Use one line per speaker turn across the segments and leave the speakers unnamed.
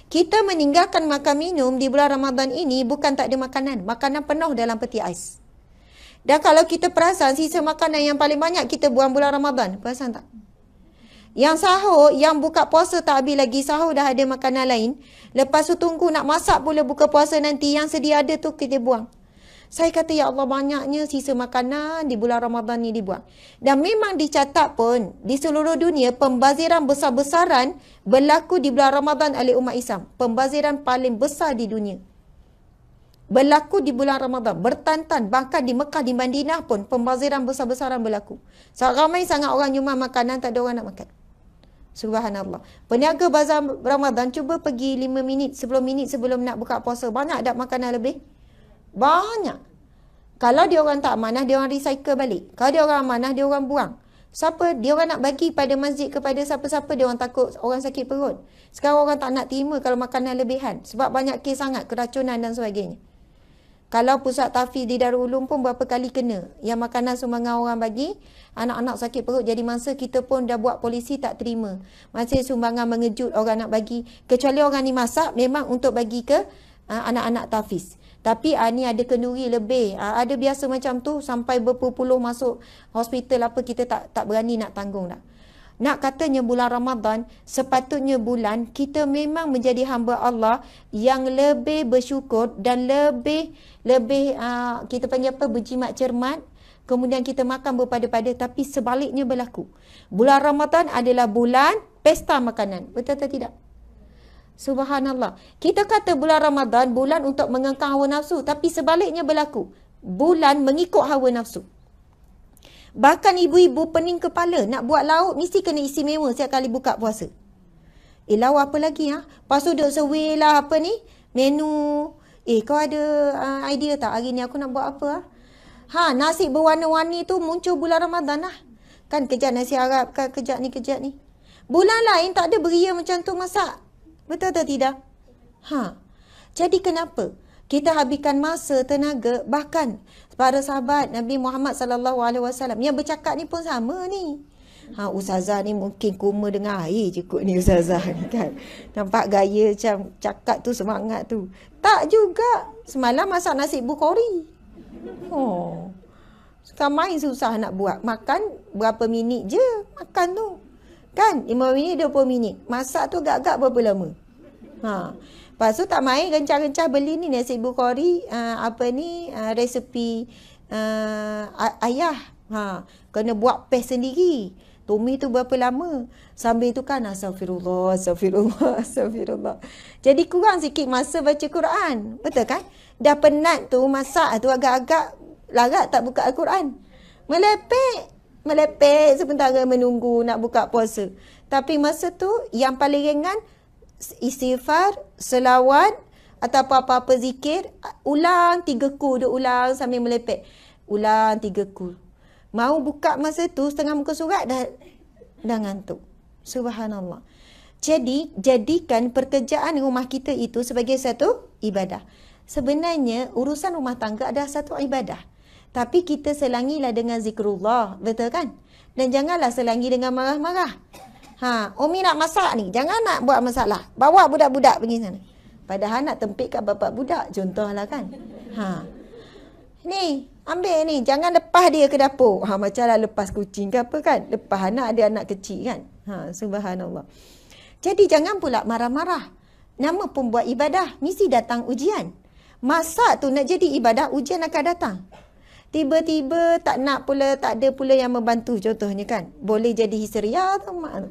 Kita meninggalkan makan minum di bulan Ramadan ini bukan tak ada makanan. Makanan penuh dalam peti ais. Dan kalau kita perasan, sisa makanan yang paling banyak kita buang bulan Ramadan. Perasan tak? Yang sahur, yang buka puasa tak habis lagi, sahur dah ada makanan lain. Lepas tu tunggu nak masak pula buka puasa nanti, yang sedia ada tu kita buang. Saya kata, ya Allah, banyaknya sisa makanan di bulan Ramadan ni dibuang. Dan memang dicatat pun di seluruh dunia, pembaziran besar-besaran berlaku di bulan Ramadan oleh umat Islam. Pembaziran paling besar di dunia berlaku di bulan Ramadan. Bertantan, bahkan di Mekah, di Madinah pun pembaziran besar-besaran berlaku. Ramai sangat orang nyumbang makanan, tak ada orang nak makan. Subhanallah. Peniaga bazar Ramadan, cuba pergi 5 minit sebelum nak buka puasa. Banyak tak makanan lebih? Banyak. Kalau dia orang tak amanah, dia orang recycle balik. Kalau dia orang amanah, dia orang buang. Siapa dia orang nak bagi pada masjid kepada siapa-siapa, dia orang takut orang sakit perut. Sekarang orang tak nak terima kalau makanan lebihan. Sebab banyak kes sangat, keracunan dan sebagainya. Kalau pusat tahfiz di Darul Ulum pun berapa kali kena. Yang makanan sumbangan orang bagi, anak-anak sakit perut jadi mangsa, kita pun dah buat polisi tak terima. Masih sumbangan mengejut orang nak bagi. Kecuali orang ni masak memang untuk bagi ke anak-anak tahfiz. Tapi ni ada kenduri lebih. Ada biasa macam tu sampai berpuluh-puluh masuk hospital apa, kita tak berani nak tanggung dah. Nak katanya bulan Ramadan, sepatutnya bulan kita memang menjadi hamba Allah yang lebih bersyukur dan lebih kita panggil apa, berjimat cermat. Kemudian kita makan berpada-pada, tapi sebaliknya berlaku. Bulan Ramadan adalah bulan pesta makanan. Betul atau tidak? Subhanallah. Kita kata bulan Ramadan bulan untuk mengengkang hawa nafsu, tapi sebaliknya berlaku. Bulan mengikut hawa nafsu. Bahkan ibu-ibu pening kepala nak buat lauk mesti kena istimewa setiap kali buka puasa. Lauk apa lagi Lepas tu duk survey lah apa ni, menu. Kau ada idea tak hari ni aku nak buat apa nasi berwarna-warni tu muncul bulan Ramadan lah. Kan kejap nasi Arab, kan kejap ni. Bulan lain tak ada beria macam tu masak. Betul atau tidak? Jadi kenapa kita habiskan masa, tenaga, bahkan para sahabat Nabi Muhammad SAW yang bercakap ni pun sama ni. Ustazah ni mungkin kuma dengan air je kot ni ustazah ni kan. Nampak gaya macam cakap tu semangat tu. Tak juga. Semalam masak nasi Bukhari. Sekarang main susah nak buat. Makan berapa minit je makan tu. Kan 5 minit 20 minit. Masak tu agak-agak berapa lama. Lepas tu tak main gencah-gencah beli ni nasi Bukhari, resepi ayah. Kena buat paste sendiri. Tumi tu berapa lama. Sambil tu kan astagfirullah. Jadi kurang sikit masa baca Quran. Betul kan? Dah penat tu masak tu agak-agak larat tak buka Al-Quran. Melepek sementara menunggu nak buka puasa. Tapi masa tu yang paling ringan istighfar, selawat atau apa-apa zikir, ulang 3 kul, dia ulang sambil melepek. Ulang 3 kul. Mau buka masa tu setengah muka surat dah ngantuk. Subhanallah. Jadi jadikan pekerjaan rumah kita itu sebagai satu ibadah. Sebenarnya urusan rumah tangga adalah satu ibadah. Tapi kita selangilah dengan zikrullah, betul kan? Dan janganlah selangi dengan marah-marah. Umi nak masak ni, jangan nak buat masalah. Bawa budak-budak pergi sana. Padahal nak tempitkan bapak budak, contohlah kan. Ni, ambil ni, jangan lepas dia ke dapur. Macamlah lepas kucing ke apa kan. Lepas anak, ada anak kecil kan. Subhanallah. Jadi jangan pula marah-marah. Nama pun buat ibadah, mesti datang ujian. Masak tu nak jadi ibadah, ujian akan datang. Tiba-tiba tak ada pula yang membantu contohnya kan. Boleh jadi histeria tu mak tu.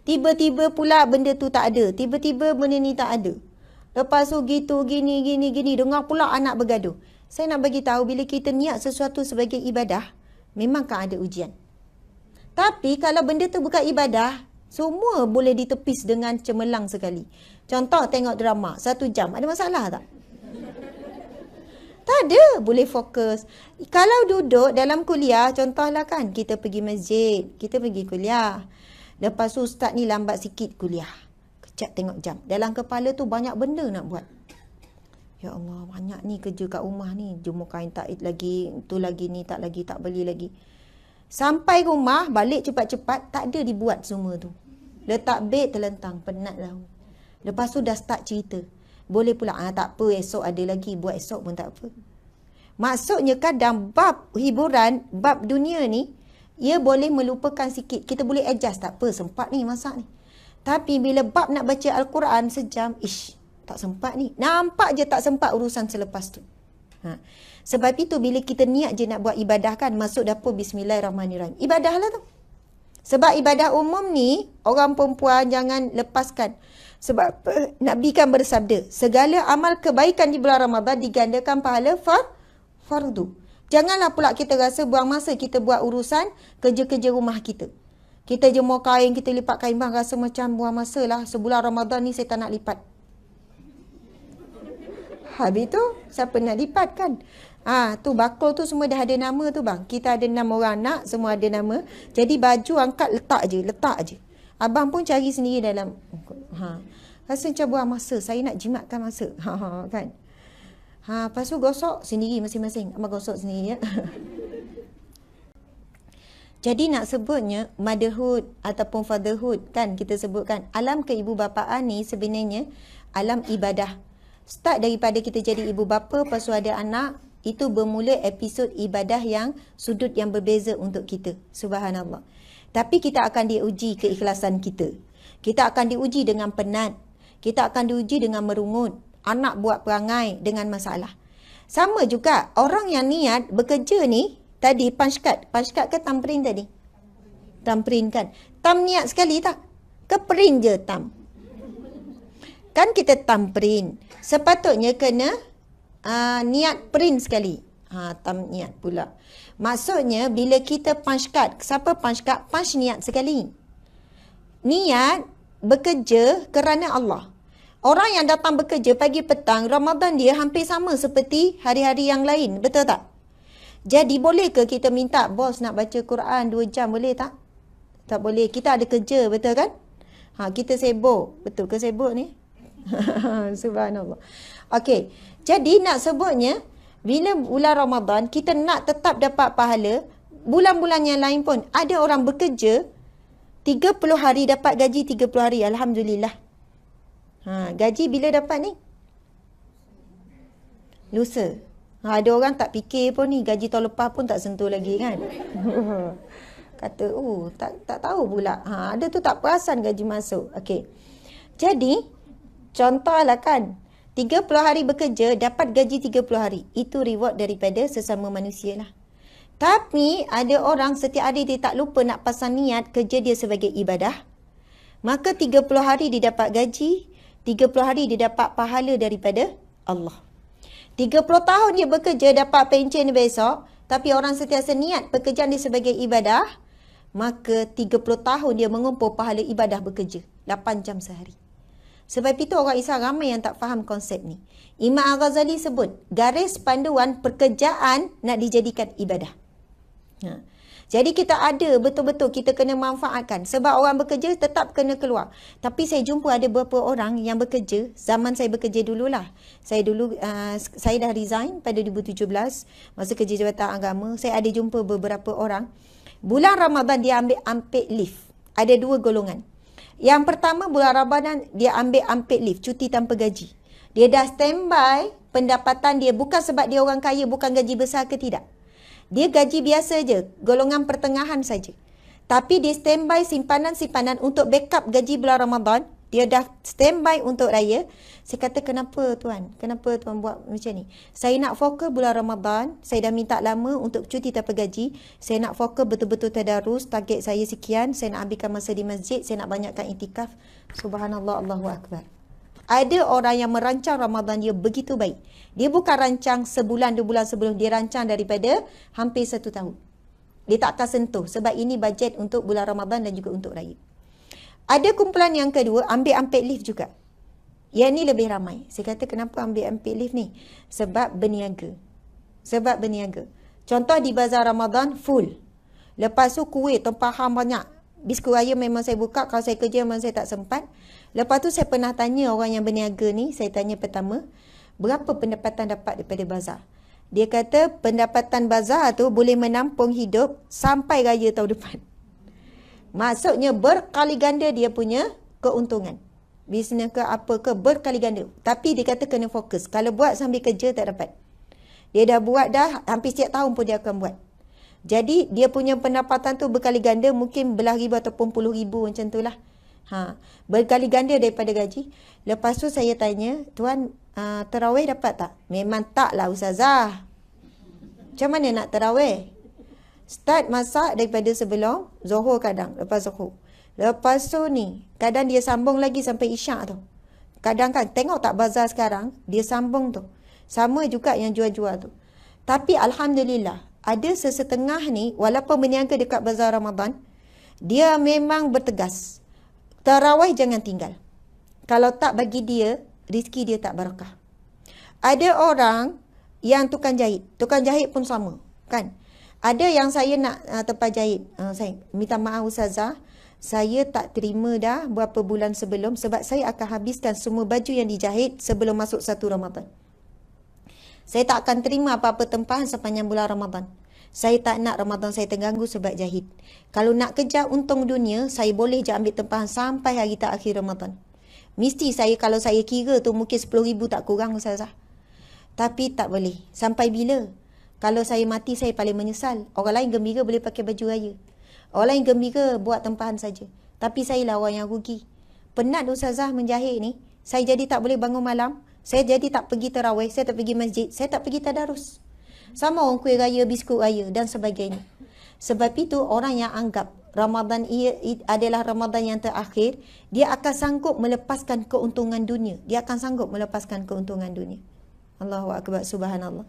Tiba-tiba pula benda tu tak ada. Tiba-tiba benda ni tak ada. Lepas tu gitu, gini. Dengar pula anak bergaduh. Saya nak bagi tahu bila kita niat sesuatu sebagai ibadah, memang kan ada ujian. Tapi kalau benda tu bukan ibadah, semua boleh ditepis dengan cemerlang sekali. Contoh tengok drama 1 jam, ada masalah tak? Tak ada, boleh fokus. Kalau duduk dalam kuliah, contohlah kan, kita pergi masjid, kita pergi kuliah. Lepas tu ustaz ni lambat sikit kuliah. Kejap tengok jam. Dalam kepala tu banyak benda nak buat. Ya Allah, banyak ni kerja kat rumah ni. Jemur kain tak lagi, tu lagi ni tak lagi, tak beli lagi. Sampai rumah, balik cepat-cepat, tak ada dibuat semua tu. Letak beg terlentang, penat lah. Lepas tu dah start cerita. Boleh pula, tak apa, esok ada lagi, buat esok pun tak apa. Maksudnya kadang bab hiburan, bab dunia ni, ia boleh melupakan sikit. Kita boleh adjust, tak apa, sempat ni masak ni. Tapi bila bab nak baca Al-Quran sejam, tak sempat ni. Nampak je tak sempat urusan selepas tu. Sebab itu bila kita niat je nak buat ibadah kan, masuk dapur bismillahirrahmanirrahim. Ibadah lah tu. Sebab ibadah umum ni, orang perempuan jangan lepaskan. Sebab Nabi kan bersabda, segala amal kebaikan di bulan Ramadan digandakan pahala fardu. Janganlah pula kita rasa buang masa kita buat urusan kerja-kerja rumah kita. Kita jemur kain, kita lipat kain bang, rasa macam buang masa lah. Sebulan Ramadan ni saya tak nak lipat. Habis tu, siapa nak lipat kan? Tu bakul tu semua dah ada nama tu bang. Kita ada 6 orang anak, semua ada nama. Jadi baju angkat letak je. Abang pun cari sendiri dalam. Rasa macam buang masa. Saya nak jimatkan masa. Kan? Lepas tu gosok sendiri masing-masing. Abang gosok sendiri ya. Jadi nak sebutnya motherhood ataupun fatherhood kan kita sebutkan. Alam keibubapaan ni sebenarnya alam ibadah. Start daripada kita jadi ibu bapa, lepas tu ada anak. Itu bermula episod ibadah yang sudut yang berbeza untuk kita. Subhanallah. Tapi kita akan diuji keikhlasan kita. Kita akan diuji dengan penat. Kita akan diuji dengan merungut. Anak buat perangai dengan masalah. Sama juga orang yang niat bekerja ni, tadi punch card. Punch card ke tamprint tadi? Tamprint kan. Tam niat sekali tak? Ke print je tam? Kan kita tamprint. Sepatutnya kena niat print sekali. Tam niat pula. Maksudnya bila kita punch card, siapa punch card? Punch niat sekali. Niat bekerja kerana Allah. Orang yang datang bekerja pagi petang, Ramadan dia hampir sama seperti hari-hari yang lain. Betul tak? Jadi boleh ke kita minta bos nak baca Quran 2 jam, boleh tak? Tak boleh. Kita ada kerja, betul kan? Kita sibuk. Betul ke sibuk ni? Subhanallah. Okey. Jadi nak sebutnya, bila bulan Ramadan, kita nak tetap dapat pahala, bulan-bulan yang lain pun, ada orang bekerja, 30 hari dapat gaji 30 hari. Alhamdulillah. Gaji bila dapat ni? Lusa. Ada orang tak fikir pun ni, gaji tahun lepas pun tak sentuh lagi kan. Kata, tak tahu pula. Ada tu tak perasan gaji masuk. Okey. Jadi, contohlah kan, 30 hari bekerja, dapat gaji 30 hari. Itu reward daripada sesama manusia lah. Tapi, ada orang setiap hari dia tak lupa nak pasang niat kerja dia sebagai ibadah. Maka 30 hari dia dapat gaji, 30 hari dia dapat pahala daripada Allah. 30 tahun dia bekerja, dapat pencen besok. Tapi orang sentiasa niat pekerjaan dia sebagai ibadah. Maka 30 tahun dia mengumpul pahala ibadah bekerja. 8 jam sehari. Sebab itu orang Islam ramai yang tak faham konsep ni. Imam Al-Ghazali sebut, garis panduan pekerjaan nak dijadikan ibadah. Jadi kita ada betul-betul kita kena manfaatkan. Sebab orang bekerja tetap kena keluar. Tapi saya jumpa ada beberapa orang yang bekerja, zaman saya bekerja dululah. Saya dah resign pada 2017, masa kerja Jabatan Agama. Saya ada jumpa beberapa orang. Bulan Ramadan dia ambil unpaid leave. Ada 2 golongan. Yang pertama bulan Ramadan dia ambil unpaid leave, cuti tanpa gaji. Dia dah standby pendapatan dia, bukan sebab dia orang kaya, bukan gaji besar ke tidak. Dia gaji biasa je, golongan pertengahan saja. Tapi dia standby simpanan-simpanan untuk backup gaji bulan Ramadan. Dia dah standby untuk raya. Saya kata, kenapa tuan? Kenapa tuan buat macam ni? Saya nak fokus bulan Ramadan. Saya dah minta lama untuk cuti tanpa gaji. Saya nak fokus betul-betul tadarus. Target saya sekian. Saya nak ambilkan masa di masjid. Saya nak banyakkan itikaf. Subhanallah, Allahu Akbar. Ada orang yang merancang Ramadan dia begitu baik. Dia bukan rancang sebulan, 2 bulan sebelum. Dia rancang daripada hampir 1 tahun. Dia tak akan sentuh. Sebab ini bajet untuk bulan Ramadan dan juga untuk raya. Ada kumpulan yang kedua, ambil unpaid leave juga. Yang ni lebih ramai. Saya kata, kenapa ambil unpaid leave ni? Sebab berniaga. Sebab berniaga. Contoh di bazar Ramadan, full. Lepas tu kuih, tempahan banyak. Biskut raya memang saya buka. Kalau saya kerja memang saya tak sempat. Lepas tu saya pernah tanya orang yang berniaga ni. Saya tanya pertama, berapa pendapatan dapat daripada bazar? Dia kata, pendapatan bazar tu boleh menampung hidup sampai raya tahun depan. Maksudnya berkali ganda dia punya keuntungan. bisnes ke apa ke berkali ganda. Tapi dia kata kena fokus. Kalau buat sambil kerja tak dapat. Dia dah buat dah, hampir setiap tahun pun dia akan buat. Jadi dia punya pendapatan tu berkali ganda, mungkin belah ribu ataupun puluh ribu macam tu lah. Berkali ganda daripada gaji. Lepas tu saya tanya, tuan tarawih dapat tak? Memang tak lah ustazah. Macam mana nak tarawih? Start masak daripada sebelum Zuhur kadang, lepas Zuhur. Lepas tu ni, kadang dia sambung lagi sampai Isyak tu. Kadang kan, tengok tak bazar sekarang, dia sambung tu. Sama juga yang jual-jual tu. Tapi Alhamdulillah, ada sesetengah ni, walaupun berniaga dekat bazar Ramadan, dia memang bertegas. Tarawih jangan tinggal. Kalau tak bagi dia, rezeki dia tak barakah. Ada orang yang tukang jahit pun sama, kan? Ada yang saya nak tempat jahit. Saya minta maaf ustazah, saya tak terima dah berapa bulan sebelum sebab saya akan habiskan semua baju yang dijahit sebelum masuk satu Ramadan. Saya tak akan terima apa-apa tempahan sepanjang bulan Ramadan. Saya tak nak Ramadan saya terganggu sebab jahit. Kalau nak kejar untung dunia, saya boleh je ambil tempahan sampai hari terakhir Ramadan. Mesti saya, kalau saya kira tu mungkin 10,000 tak kurang ustazah. Tapi tak boleh. Sampai bila? Kalau saya mati, saya paling menyesal. Orang lain gembira boleh pakai baju raya. Orang lain gembira buat tempahan saja. Tapi saya lah orang yang rugi. Penat ustazah menjahit ni. Saya jadi tak boleh bangun malam. Saya jadi tak pergi tarawih. Saya tak pergi masjid. Saya tak pergi tadarus. Sama orang kuih raya, biskut raya dan sebagainya. Sebab itu orang yang anggap Ramadan adalah Ramadan yang terakhir, dia akan sanggup melepaskan keuntungan dunia. Dia akan sanggup melepaskan keuntungan dunia. Allahu Akbar, subhanallah.